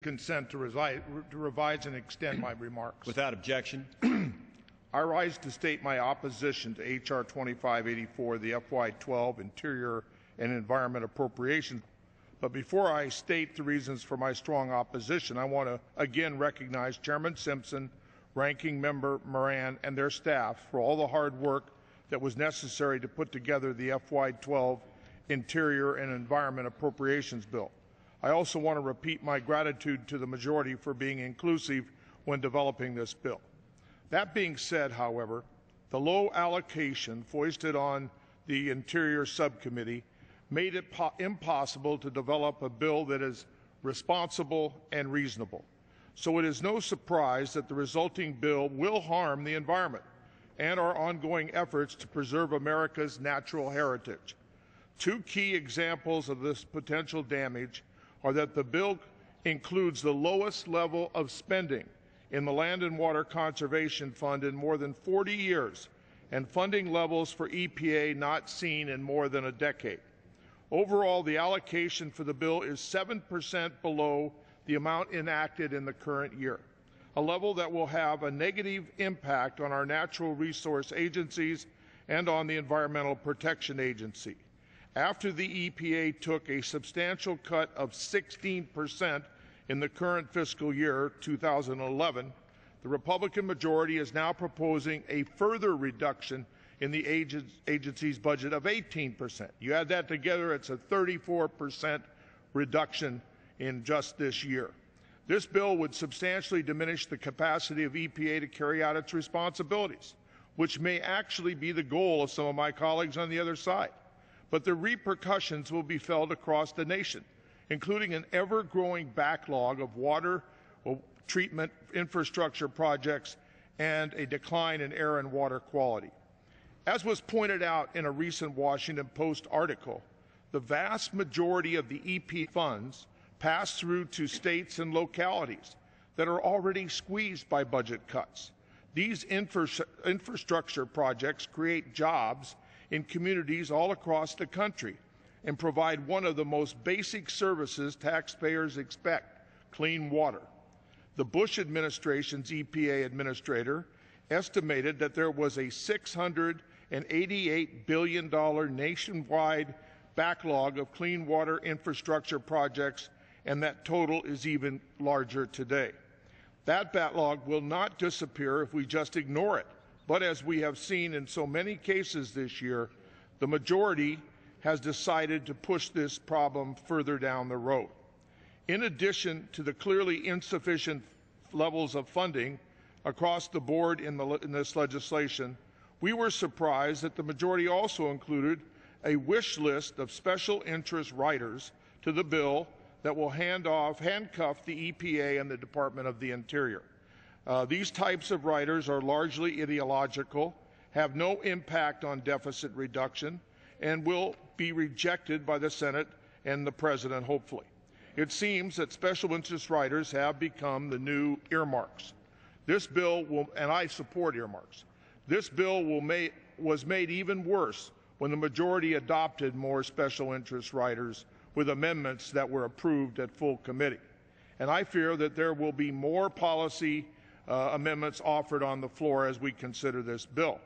Consent to revise and extend my remarks. Without objection. I rise to state my opposition to H.R. 2584, the FY12 Interior and Environment Appropriations. But before I state the reasons for my strong opposition, I want to again recognize Chairman Simpson, Ranking Member Moran, and their staff for all the hard work that was necessary to put together the FY12 Interior and Environment Appropriations Bill. I also want to repeat my gratitude to the majority for being inclusive when developing this bill. That being said, however, the low allocation foisted on the Interior Subcommittee made it impossible to develop a bill that is responsible and reasonable. So it is no surprise that the resulting bill will harm the environment and our ongoing efforts to preserve America's natural heritage. Two key examples of this potential damage are that the bill includes the lowest level of spending in the Land and Water Conservation Fund in more than 40 years, and funding levels for EPA not seen in more than a decade. Overall, the allocation for the bill is 7% below the amount enacted in the current year, a level that will have a negative impact on our natural resource agencies and on the Environmental Protection Agency. After the EPA took a substantial cut of 16% in the current fiscal year, 2011, the Republican majority is now proposing a further reduction in the agency's budget of 18%. You add that together, it's a 34% reduction in just this year. This bill would substantially diminish the capacity of EPA to carry out its responsibilities, which may actually be the goal of some of my colleagues on the other side. But the repercussions will be felt across the nation, including an ever-growing backlog of water treatment infrastructure projects and a decline in air and water quality. As was pointed out in a recent Washington Post article, the vast majority of the EP funds pass through to states and localities that are already squeezed by budget cuts. These infrastructure projects create jobs in communities all across the country and provide one of the most basic services taxpayers expect, clean water. The Bush administration's EPA administrator estimated that there was a $688 billion nationwide backlog of clean water infrastructure projects, and that total is even larger today. That backlog will not disappear if we just ignore it. But as we have seen in so many cases this year, the majority has decided to push this problem further down the road. In addition to the clearly insufficient levels of funding across the board in this legislation, we were surprised that the majority also included a wish list of special interest riders to the bill that will handcuff the EPA and the Department of the Interior. These types of riders are largely ideological, have no impact on deficit reduction, and will be rejected by the Senate and the President, hopefully. It seems that special interest riders have become the new earmarks. This bill will, and I support earmarks, this bill was made even worse when the majority adopted more special interest riders with amendments that were approved at full committee. And I fear that there will be more policy amendments offered on the floor as we consider this bill.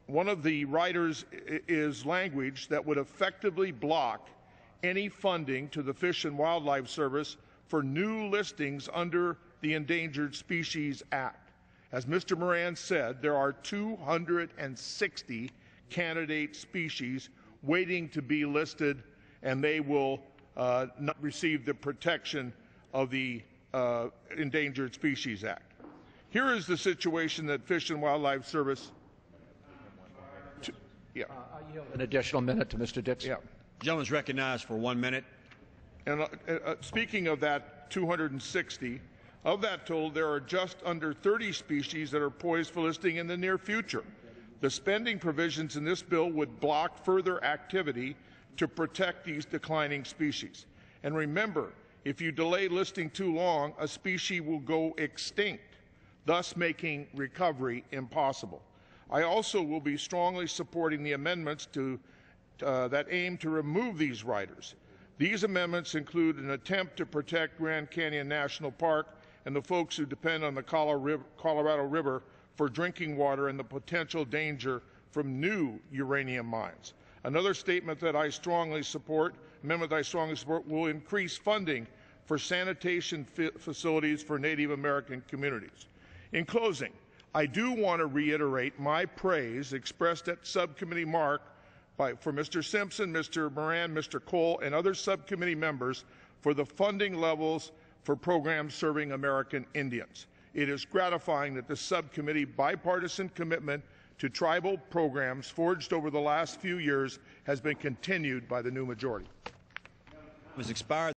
One of the riders is language that would effectively block any funding to the Fish and Wildlife Service for new listings under the Endangered Species Act. As Mr. Moran said, there are 260 candidate species waiting to be listed, and they will not receive the protection of the Endangered Species Act. Here is the situation that Fish and Wildlife Service. I yield an additional minute to Mr. Dixon. Yeah. Gentleman's recognized for 1 minute. And speaking of that 260, of that total, there are just under 30 species that are poised for listing in the near future. The spending provisions in this bill would block further activity to protect these declining species. And remember, if you delay listing too long, a species will go extinct, thus making recovery impossible. I also will be strongly supporting the amendments that aim to remove these riders. These amendments include an attempt to protect Grand Canyon National Park and the folks who depend on the Colorado River for drinking water and the potential danger from new uranium mines. Another amendment that I strongly support will increase funding for sanitation facilities for Native American communities. In closing, I do want to reiterate my praise expressed at subcommittee mark for Mr. Simpson, Mr. Moran, Mr. Cole, and other subcommittee members for the funding levels for programs serving American Indians. It is gratifying that the subcommittee bipartisan commitment to tribal programs forged over the last few years has been continued by the new majority. Has expired.